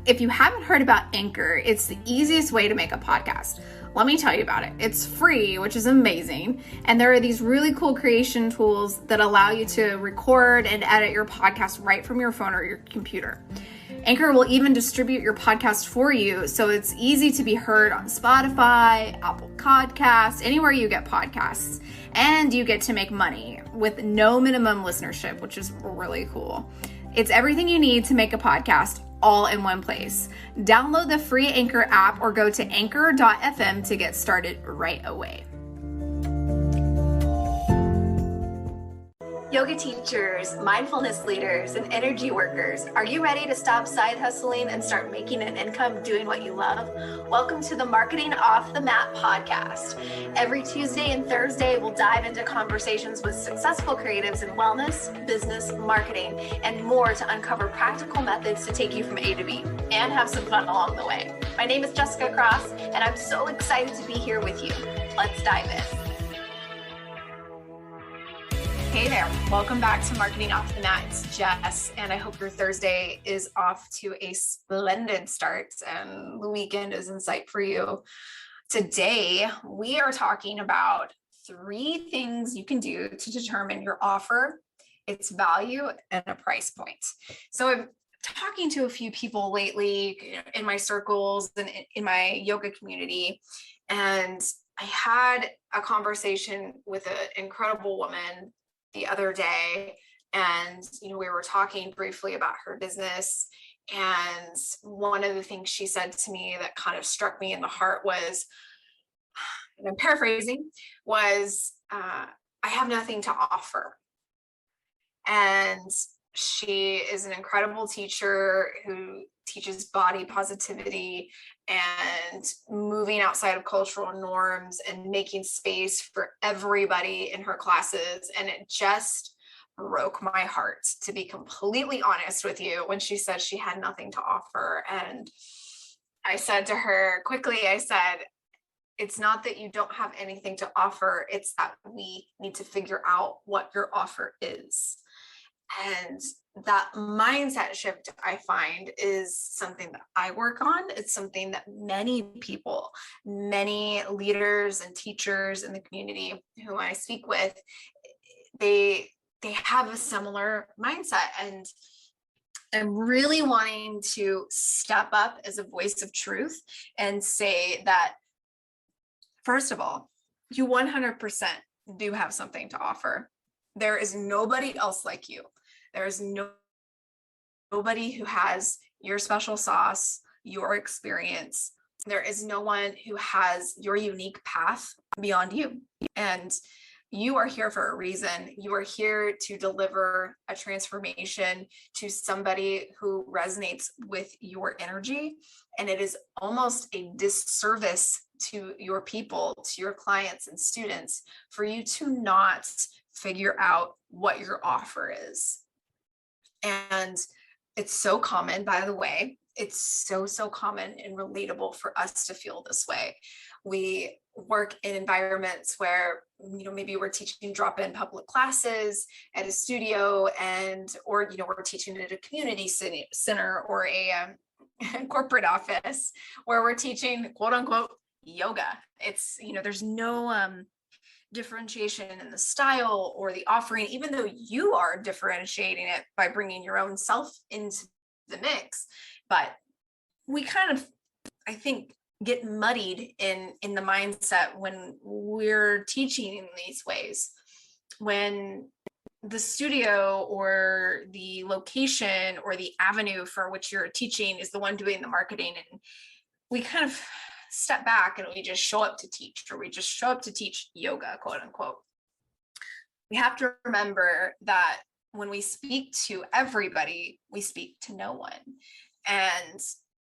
if you haven't heard about Anchor, it's the easiest way to make a podcast. Let me tell you about it. It's free, which is amazing. And there are these really cool creation tools that allow you to record and edit your podcast right from your phone or your computer. Anchor will even distribute your podcast for you, so it's easy to be heard on Spotify, Apple Podcasts, anywhere you get podcasts. And you get to make money with no minimum listenership, which is really cool. It's everything you need to make a podcast all in one place. Download the free Anchor app or go to anchor.fm to get started right away. Yoga teachers, mindfulness leaders, and energy workers, are you ready to stop side hustling and start making an income doing what you love? Welcome to the Marketing Off the Mat podcast. Every Tuesday and Thursday, we'll dive into conversations with successful creatives in wellness, business, marketing, and more to uncover practical methods to take you from A to B and have some fun along the way. My name is Jessica Cross, and I'm so excited to be here with you. Let's dive in. Hey there, welcome back to Marketing Off the Mat. It's Jess, and I hope your Thursday is off to a splendid start and the weekend is in sight for you. Today, we are talking about 3 things you can do to determine your offer, its value, and a price point. So I'm talking to a few people lately in my circles and in my yoga community, and I had a conversation with an incredible woman the other day, and we were talking briefly about her business, and one of the things she said to me that kind of struck me in the heart was, and I'm paraphrasing, was I have nothing to offer. And she is an incredible teacher who teaches body positivity and moving outside of cultural norms and making space for everybody in her classes. And it just broke my heart, to be completely honest with you, when she said she had nothing to offer. And I said to her quickly, I said, it's not that you don't have anything to offer, it's that we need to figure out what your offer is. And that mindset shift, I find, is something that I work on. It's something that many people, many leaders and teachers in the community who I speak with, they have a similar mindset. And I'm really wanting to step up as a voice of truth and say that, first of all, you 100% do have something to offer. There is nobody else like you. There is nobody who has your special sauce, your experience. There is no one who has your unique path beyond you. And you are here for a reason. You are here to deliver a transformation to somebody who resonates with your energy. And it is almost a disservice to your people, to your clients and students, for you to not figure out what your offer is. And it's so common, by the way, it's so common and relatable for us to feel this way. We work in environments where, maybe we're teaching drop-in public classes at a studio, or we're teaching at a community center or a corporate office where we're teaching, quote unquote, yoga. It's, there's no differentiation in the style or the offering, even though you are differentiating it by bringing your own self into the mix. But we kind of, I think, get muddied in the mindset when we're teaching in these ways. When the studio or the location or the avenue for which you're teaching is the one doing the marketing, and we kind of step back and we just show up to teach, or we just show up to teach yoga, quote unquote. We have to remember that when we speak to everybody, we speak to no one. And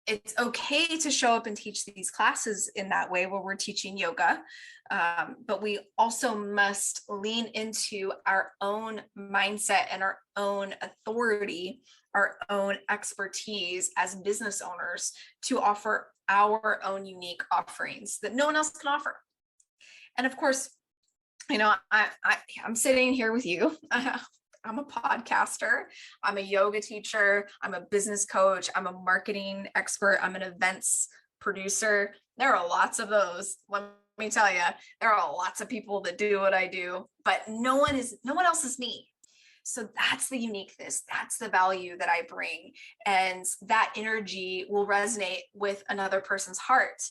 it's okay to show up and teach these classes in that way where we're teaching yoga. But we also must lean into our own mindset and our own authority, our own expertise as business owners to offer our own unique offerings that no one else can offer. And of course, I'm sitting here with you. I'm a podcaster, I'm a yoga teacher, I'm a business coach, I'm a marketing expert, I'm an events producer. There are lots of those. Let me tell you, there are lots of people that do what I do, but no one else is me. So that's the uniqueness. That's the value that I bring. And that energy will resonate with another person's heart.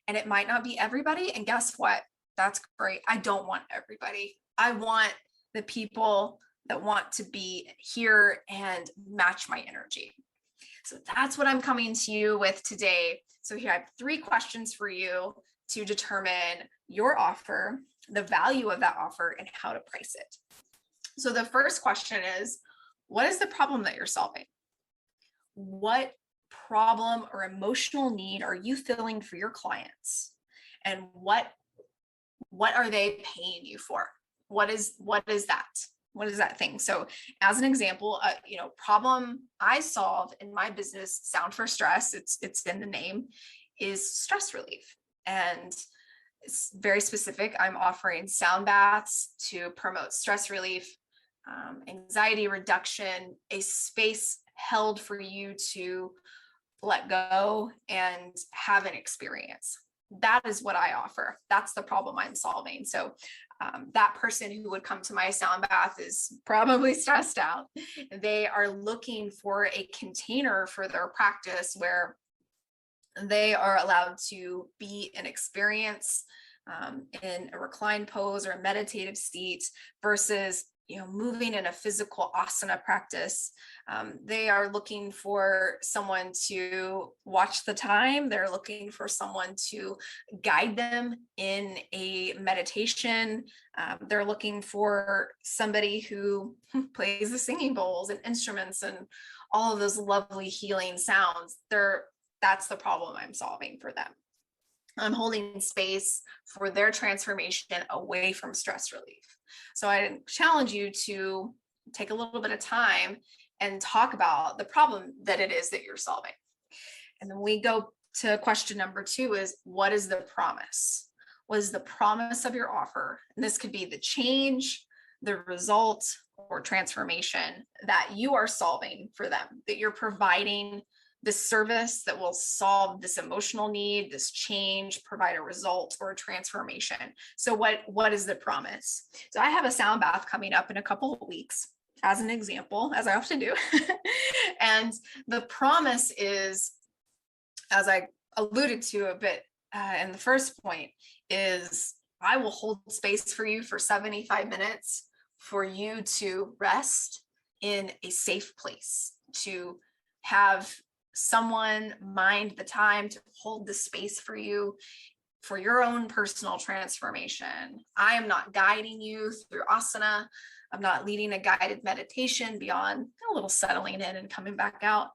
And it might not be everybody. And guess what? That's great. I don't want everybody. I want the people that want to be here and match my energy. So that's what I'm coming to you with today. So here I have 3 questions for you to determine your offer, the value of that offer, and how to price it. So the first question is, what is the problem that you're solving? What problem or emotional need are you filling for your clients? And what are they paying you for? What is that? What is that thing? So as an example, problem I solve in my business, Sound for Stress, it's in the name, is stress relief. And it's very specific. I'm offering sound baths to promote stress relief, anxiety reduction, a space held for you to let go and have an experience. That is what I offer. That's the problem I'm solving. So that person who would come to my sound bath is probably stressed out. They are looking for a container for their practice where they are allowed to be an experience in a reclined pose or a meditative seat versus moving in a physical asana practice. They are looking for someone to watch the time. They're looking for someone to guide them in a meditation. They're looking for somebody who plays the singing bowls and instruments and all of those lovely healing sounds. That's the problem I'm solving for them. I'm holding space for their transformation away from stress relief. So I challenge you to take a little bit of time and talk about the problem that it is that you're solving. And then we go to question number 2 is, what is the promise? What is the promise of your offer? And this could be the change, the result, or transformation that you are solving for them, that you're providing this service that will solve this emotional need, this change, provide a result or a transformation. So what is the promise? So I have a sound bath coming up in a couple of weeks, as an example, as I often do. And the promise is, as I alluded to a bit in the first point, is I will hold space for you for 75 minutes for you to rest in a safe place, to have someone mind the time to hold the space for you for your own personal transformation. I am not guiding you through asana. I'm not leading a guided meditation beyond a little settling in and coming back out.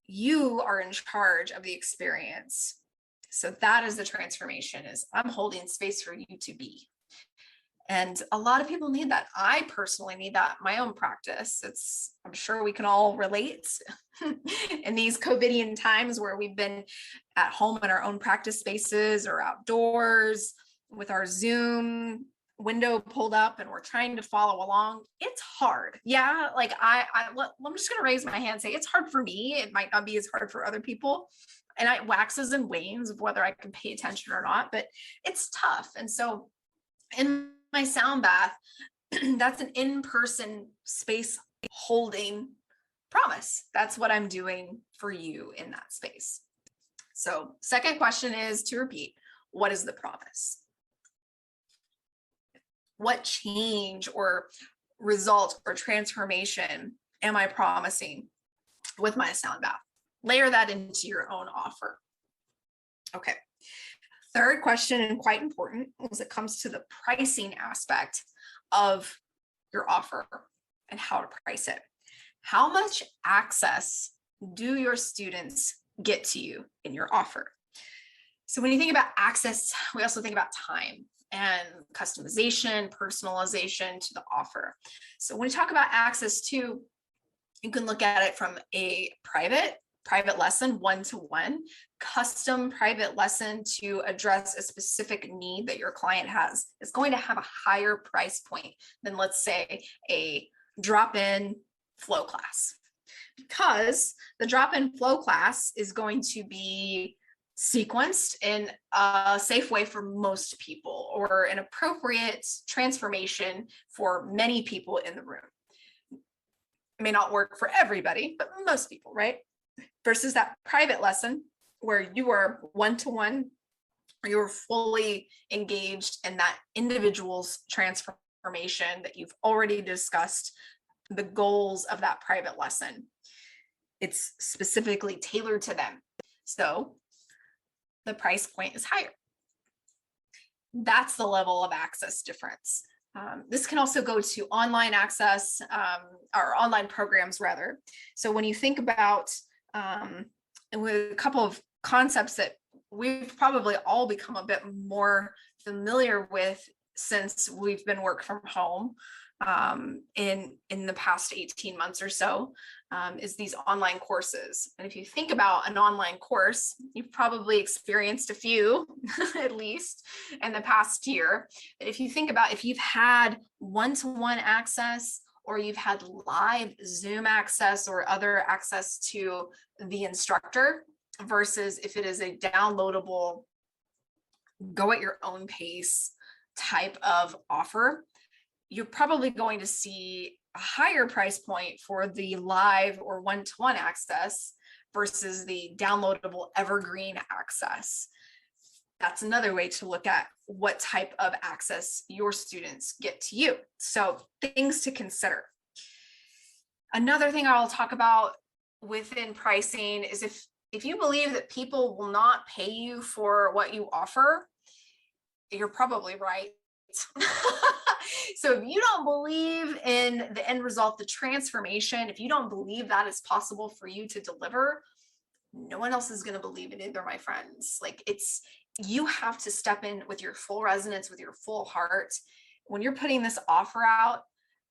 You are in charge of the experience. So that is the transformation, is I'm holding space for you to be. And a lot of people need that. I personally need that in my own practice. I'm sure we can all relate in these COVIDian times where we've been at home in our own practice spaces or outdoors with our Zoom window pulled up and we're trying to follow along. It's hard. Yeah. Like I'm just going to raise my hand and say it's hard for me. It might not be as hard for other people. And it waxes and wanes of whether I can pay attention or not, but it's tough. And so in my sound bath, that's an in-person space holding promise. That's what I'm doing for you in that space. So second question is, to repeat, what is the promise? What change or result or transformation am I promising with my sound bath? Layer that into your own offer. Okay. Third question, and quite important, as it comes to the pricing aspect of your offer and how to price it. How much access do your students get to you in your offer? So when you think about access, we also think about time and customization, personalization to the offer. So when we talk about access too, you can look at it from a private lesson, one-to-one, custom private lesson to address a specific need that your client has. It's going to have a higher price point than, let's say, a drop-in flow class, because the drop-in flow class is going to be sequenced in a safe way for most people, or an appropriate transformation for many people in the room. It may not work for everybody, but most people, right? Versus that private lesson where you are one-to-one, or you're fully engaged in that individual's transformation that you've already discussed the goals of that private lesson. It's specifically tailored to them. So the price point is higher. That's the level of access difference. This can also go to online access, or online programs rather. So when you think about, with a couple of concepts that we've probably all become a bit more familiar with since we've been work from home in the past 18 months or so, is these online courses. And if you think about an online course, you've probably experienced a few at least in the past year. But if you think about, if you've had one-to-one access, or you've had live Zoom access or other access to the instructor, versus if it is a downloadable, go at your own pace type of offer, you're probably going to see a higher price point for the live or one-to-one access versus the downloadable evergreen access. That's another way to look at what type of access your students get to you. So things to consider. Another thing I'll talk about within pricing is if you believe that people will not pay you for what you offer, you're probably right. So if you don't believe in the end result, the transformation, if you don't believe that is possible for you to deliver, no one else is going to believe it either, my friends. Like, you have to step in with your full resonance, with your full heart. When you're putting this offer out,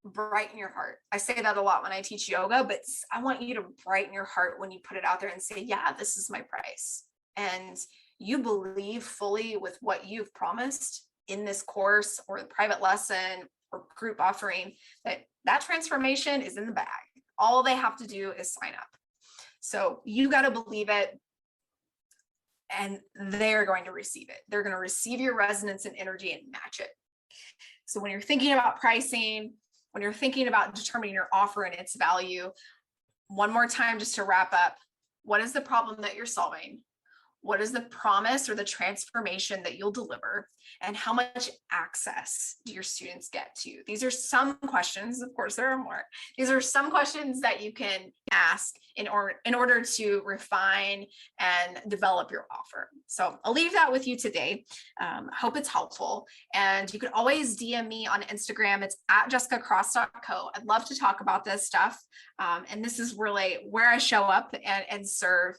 brighten your heart. I say that a lot when I teach yoga, but I want you to brighten your heart when you put it out there and say, yeah, this is my price. And you believe fully with what you've promised in this course or the private lesson or group offering, that transformation is in the bag. All they have to do is sign up. So you got to believe it, and they're going to receive it. They're going to receive your resonance and energy and match it. So when you're thinking about pricing, when you're thinking about determining your offer and its value, one more time, just to wrap up, what is the problem that you're solving? What is the promise or the transformation that you'll deliver? And how much access do your students get to? These are some questions. Of course, there are more. These are some questions that you can ask in order to refine and develop your offer. So I'll leave that with you today. Hope it's helpful. And you can always DM me on Instagram. It's at jessicacross.co. I'd love to talk about this stuff. And this is really where I show up and serve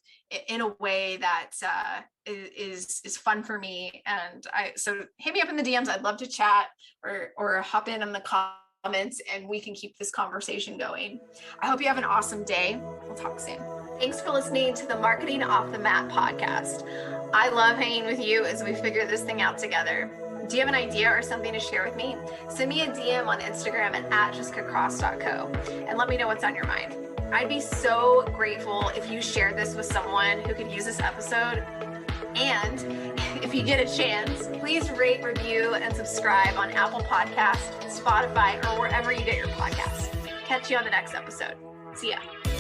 in a way that is fun for me. And so hit me up in the DMs. I'd love to chat or hop in on the comments, and we can keep this conversation going. I hope you have an awesome day. We'll talk soon. Thanks for listening to the Marketing Off the Mat podcast. I love hanging with you as we figure this thing out together. Do you have an idea or something to share with me? Send me a DM on Instagram at jessicacross.co and let me know what's on your mind. I'd be so grateful if you shared this with someone who could use this episode. And if you get a chance, please rate, review, and subscribe on Apple Podcasts, Spotify, or wherever you get your podcasts. Catch you on the next episode. See ya.